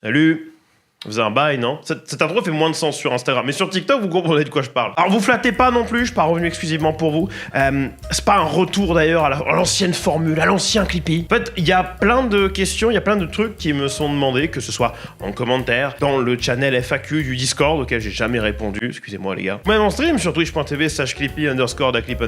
Salut. Vous avez un bail, non? Cette intro fait moins de sens sur Instagram, mais sur TikTok, vous comprenez de quoi je parle. Alors, vous flattez pas non plus, je suis pas revenu exclusivement pour vous. C'est pas un retour d'ailleurs à l'ancienne formule, à l'ancien Clippy. En fait, il y a plein de questions, il y a plein de trucs qui me sont demandés, que ce soit en commentaire, dans le channel FAQ du Discord, auquel j'ai jamais répondu, excusez-moi les gars. Même en stream, sur twitch.tv/Clippy_Daclip_.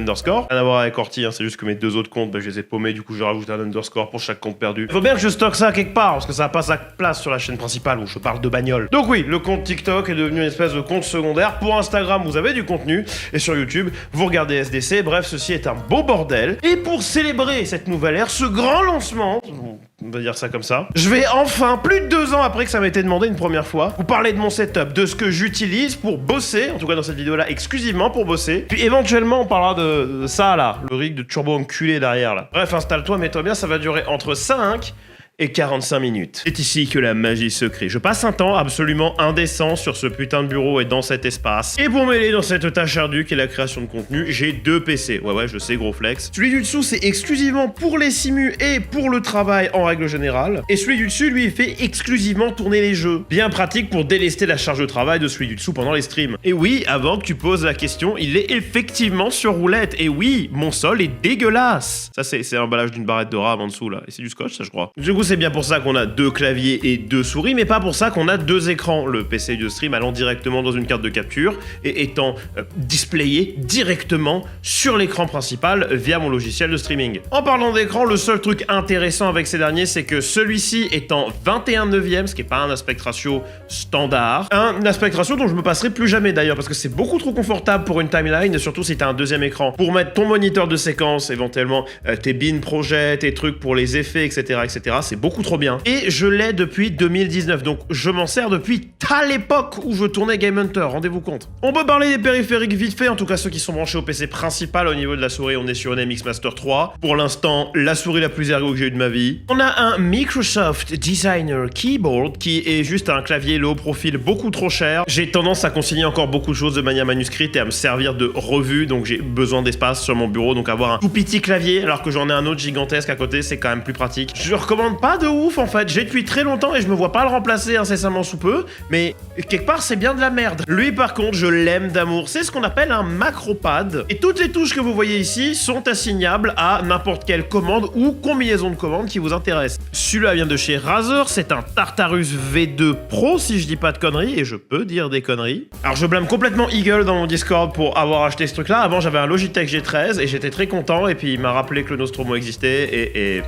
Rien à voir avec Orti, hein, c'est juste que mes deux autres comptes, je les ai paumés, du coup je rajoute un underscore pour chaque compte perdu. Faut bien que je stocke ça quelque part, parce que ça n'a pas sa place sur la chaîne principale où je parle de bagnole. Donc oui, le compte TikTok est devenu une espèce de compte secondaire. Pour Instagram, vous avez du contenu. Et sur YouTube, vous regardez SDC. Bref, ceci est un beau bordel. Et pour célébrer cette nouvelle ère, ce grand lancement, on va dire ça comme ça, je vais enfin, plus de 2 ans après que ça m'a été demandé une première fois, vous parler de mon setup, de ce que j'utilise pour bosser, en tout cas dans cette vidéo-là, exclusivement pour bosser. Puis éventuellement, on parlera de ça là, le rig de turbo enculé derrière là. Bref, installe-toi, mets-toi bien, ça va durer entre 5 et 45 minutes. C'est ici que la magie se crée. Je passe un temps absolument indécent sur ce putain de bureau et dans cet espace. Et pour m'aider dans cette tâche ardue qui est la création de contenu, j'ai 2 PC. Ouais, je sais, gros flex. Celui du dessous, c'est exclusivement pour les simus et pour le travail en règle générale. Et celui du dessus, lui, il fait exclusivement tourner les jeux. Bien pratique pour délester la charge de travail de celui du dessous pendant les streams. Et oui, avant que tu poses la question, il est effectivement sur roulette. Et oui, mon sol est dégueulasse. Ça, c'est l'emballage d'une barrette de rame en dessous, là. Et c'est du scotch, ça, je crois. Du coup, c'est bien pour ça qu'on a 2 claviers et 2 souris, mais pas pour ça qu'on a 2 écrans. Le PC de stream allant directement dans une carte de capture et étant displayé directement sur l'écran principal via mon logiciel de streaming. En parlant d'écran, le seul truc intéressant avec ces derniers, c'est que celui-ci est en 21/9, ce qui est pas un aspect ratio standard. Un aspect ratio dont je me passerai plus jamais d'ailleurs, parce que c'est beaucoup trop confortable pour une timeline, et surtout si t'as un deuxième écran. Pour mettre ton moniteur de séquence, éventuellement tes bin projets, tes trucs pour les effets, etc., c'est beaucoup trop bien. Et je l'ai depuis 2019, donc je m'en sers depuis à l'époque où je tournais Game Hunter, rendez-vous compte. On peut parler des périphériques vite fait, en tout cas ceux qui sont branchés au PC principal. Au niveau de la souris, on est sur une MX Master 3. Pour l'instant, la souris la plus ergo que j'ai eu de ma vie. On a un Microsoft Designer Keyboard qui est juste un clavier low profil beaucoup trop cher. J'ai tendance à consigner encore beaucoup de choses de manière manuscrite et à me servir de revue, donc j'ai besoin d'espace sur mon bureau, donc avoir un tout petit clavier alors que j'en ai un autre gigantesque à côté, c'est quand même plus pratique. Je recommande pas de ouf en fait, j'ai depuis très longtemps et je me vois pas le remplacer incessamment sous peu, mais quelque part c'est bien de la merde. Lui par contre je l'aime d'amour, c'est ce qu'on appelle un macropad et toutes les touches que vous voyez ici sont assignables à n'importe quelle commande ou combinaison de commandes qui vous intéresse. Celui-là vient de chez Razer, c'est un Tartarus V2 Pro si je dis pas de conneries, et je peux dire des conneries. Alors je blâme complètement Eagle dans mon Discord pour avoir acheté ce truc là. Avant j'avais un Logitech G13 et j'étais très content, et puis il m'a rappelé que le Nostromo existait et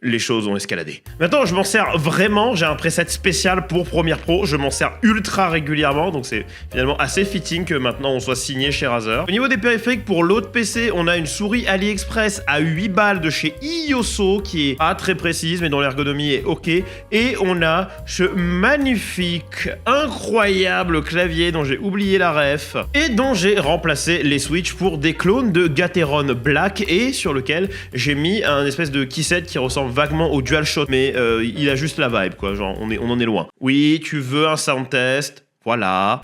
les choses ont escaladé. Maintenant, je m'en sers vraiment, j'ai un preset spécial pour Premiere Pro, je m'en sers ultra régulièrement, donc c'est finalement assez fitting que maintenant on soit signé chez Razer. Au niveau des périphériques, pour l'autre PC, on a une souris AliExpress à 8 balles de chez Ioso, qui est pas très précise, mais dont l'ergonomie est ok, et on a ce magnifique, incroyable clavier dont j'ai oublié la ref, et dont j'ai remplacé les switches pour des clones de Gateron Black, et sur lequel j'ai mis un espèce de keyset qui ressemble vaguement au DualShock, mais il a juste la vibe, quoi, genre on en est loin. Oui, tu veux un sound test, voilà.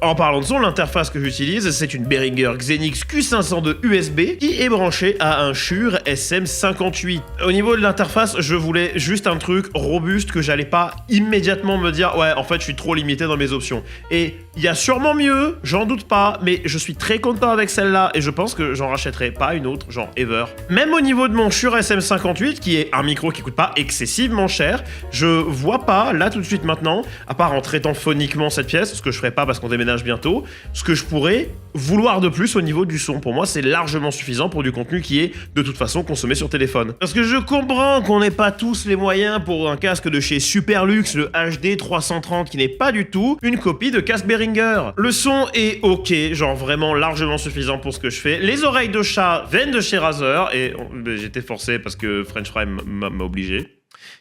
En parlant de son, l'interface que j'utilise, c'est une Behringer Xenix Q502 USB qui est branchée à un Shure SM58. Au niveau de l'interface, je voulais juste un truc robuste que j'allais pas immédiatement me dire « Ouais, en fait, je suis trop limité dans mes options. » Et il y a sûrement mieux, j'en doute pas, mais je suis très content avec celle-là et je pense que j'en rachèterai pas une autre, genre ever. Même au niveau de mon Shure SM58, qui est un micro qui coûte pas excessivement cher, je vois pas, là tout de suite maintenant, à part en traitant phoniquement cette pièce, ce que je ferai pas parce qu'on déménage bientôt, ce que je pourrais vouloir de plus au niveau du son. Pour moi, c'est largement suffisant pour du contenu qui est de toute façon consommé sur téléphone. Parce que je comprends qu'on n'ait pas tous les moyens pour un casque de chez Superlux, le HD 330, qui n'est pas du tout une copie de casque Behringer. Le son est ok, genre vraiment largement suffisant pour ce que je fais. Les oreilles de chat viennent de chez Razer et j'étais forcé parce que French Fry m'a obligé.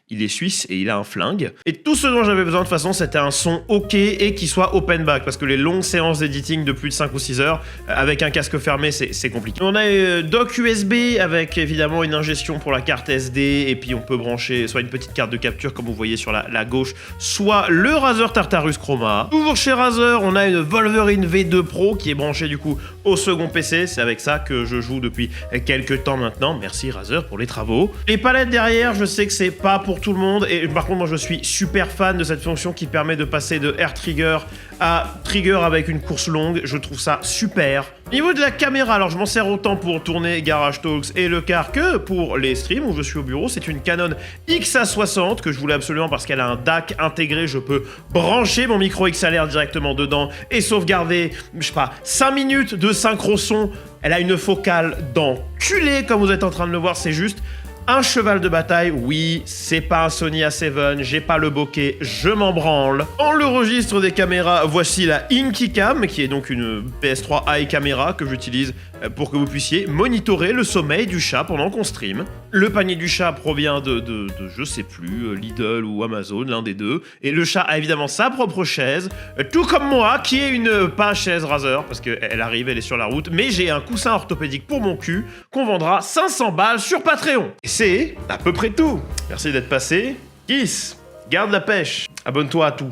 Il est suisse et il a un flingue. Et tout ce dont j'avais besoin de toute façon, c'était un son ok et qui soit open back, parce que les longues séances d'editing de plus de 5 ou 6 heures, avec un casque fermé, c'est compliqué. On a dock USB avec évidemment une ingestion pour la carte SD, et puis on peut brancher soit une petite carte de capture comme vous voyez sur la gauche, soit le Razer Tartarus Chroma. Toujours chez Razer, on a une Wolverine V2 Pro qui est branchée du coup au second PC. C'est avec ça que je joue depuis quelques temps maintenant. Merci Razer pour les travaux. Les palettes derrière, je sais que c'est pas pour tout le monde, et par contre moi je suis super fan de cette fonction qui permet de passer de air trigger à trigger avec une course longue. Je trouve ça super. Au niveau de la caméra, alors je m'en sers autant pour tourner Garage Talks et le car que pour les streams où je suis au bureau. C'est une Canon XA60 que je voulais absolument parce qu'elle a un DAC intégré. Je peux brancher mon micro XLR directement dedans et sauvegarder, je sais pas, 5 minutes de synchro son. Elle a une focale d'enculé comme vous êtes en train de le voir, c'est juste un cheval de bataille. Oui, c'est pas un Sony A7, j'ai pas le bokeh, je m'en branle. Dans le registre des caméras, voici la Inkycam, qui est donc une PS3 Eye caméra que j'utilise pour que vous puissiez monitorer le sommeil du chat pendant qu'on stream. Le panier du chat provient de je sais plus, Lidl ou Amazon, l'un des deux. Et le chat a évidemment sa propre chaise, tout comme moi, qui est une pas chaise Razer, parce qu'elle arrive, elle est sur la route, mais j'ai un coussin orthopédique pour mon cul, qu'on vendra 500 balles sur Patreon. Et c'est à peu près tout. Merci d'être passé. Kiss, garde la pêche, abonne-toi à tout.